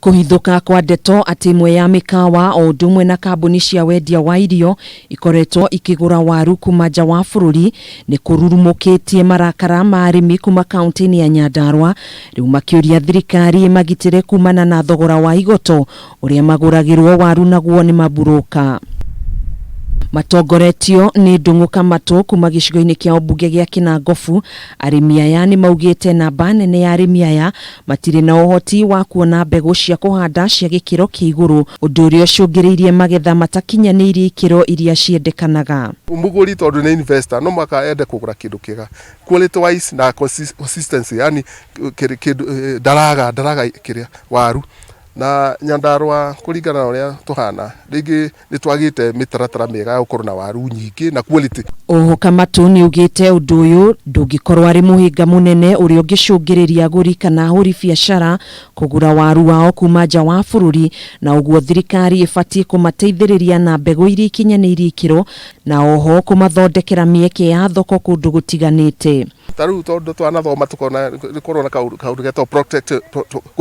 Kuhithũka kwa ndeto ati imwe ya mikawa o ndumwe na kambuni cia wendia wa irio ikoretwo ikigura waru kuma nja wa bururi ni kururumukitie marakara ma arimi kuma kaunti-ini ya Nyandarua, riu makiuria thirikari magitire kumana na thogora wa igoto uria maguragirwo waru naguo ni maburuka. Matongoretio ni Ndung'u Matu kuma gicigo-ini kia obunge gia Kinangofu. Arimi aya ni maugite namba nene ya arimi aya matire na uhoti wa kuona mbegu cia kuhanda cia gikiro kia iguru, undu uria ucungiriirie magetha matakinyaniirie ikiro iria ciendekanaga. Umuguri tondu ni investor no maka ende kugura kindu kiega quality wise na consistency, yani daraga kiria waru na Nyandarua kuringana na uria tuhana ringi ni twagite mitaratara mega ya gukorwo na waru nyingi na quality. Oho Kamatu ni ugite undu uyu ndungikorwo ari muhinga munene uria ungicungiriria aguri kana ahuri biashara kugura waru wao kuma nja wa bururi, na uguo thirikari ibatie kumateithiriria na mbegu iria ikinyaniirie ikiro na oho kumathondekera mieke ya thoko kundu gutiganite. Taru tondu twanathoma tukona korona kaundu geto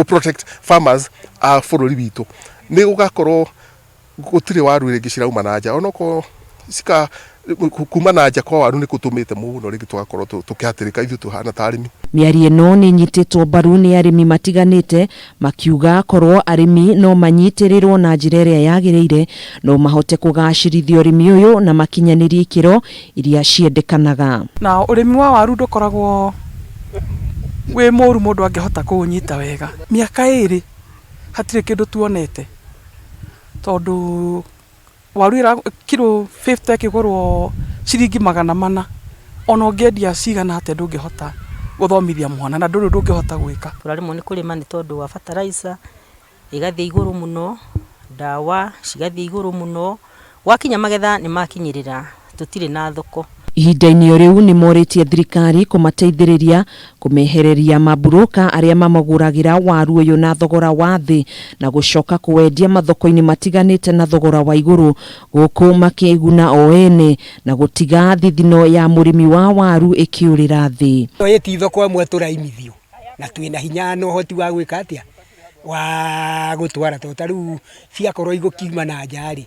protect farmers a bururi witu ni gugakorwo gutire waru ringi cirauma na nja onoko sika kuma na nja kwa waru ni kutumite muno ringi tugakorwo tukihatirika ithu tuhana ta arimi. Miari ino ni nyititwo mbaru ni arimi matiganite makiuga korwo arimi no manyitirirwo na njira iria yagiriire no mahote kugacirithia urimi uyu na makinyanirie ikiro iria ciendekanaga. Na urimi wa waru ndukoragwo we moru mundu angihota kuunyita wega. Miaka iri hatire kindu tuonete tondu waru ira kilo 50 kigurwo ciringi 400 ona ungiendia cigana ate ndungihota guthomithia mwana na nduru ndungihota gwika. Turarimwo ni kurima ni tondu wa fertilizer igathie iguru muno, dawa cigathie iguru muno, wakinya magetha ni makinyirira tutire na thoko. Ihinda-ini riu ni moritie thirikari kumateithiriria kumehereria maburuka aria mamaguragira waru uyu na thogora wa thi na gucoka kuwendia mathoko-ini matiganite na thogora wa iguru, guku makiguna o ene na gutiga thithino ya murimi wa waru ikiurira thi. Iti thoko amwe turaimithio na twina hinya no hoti wa gwika atia wa gutwara totaru ciakorwo igukima na njari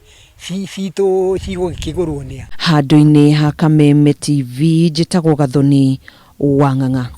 cito cigukigurwo nia. Handu-ini ha Kameme TV njitagwo Gathoni Wang'ang'a.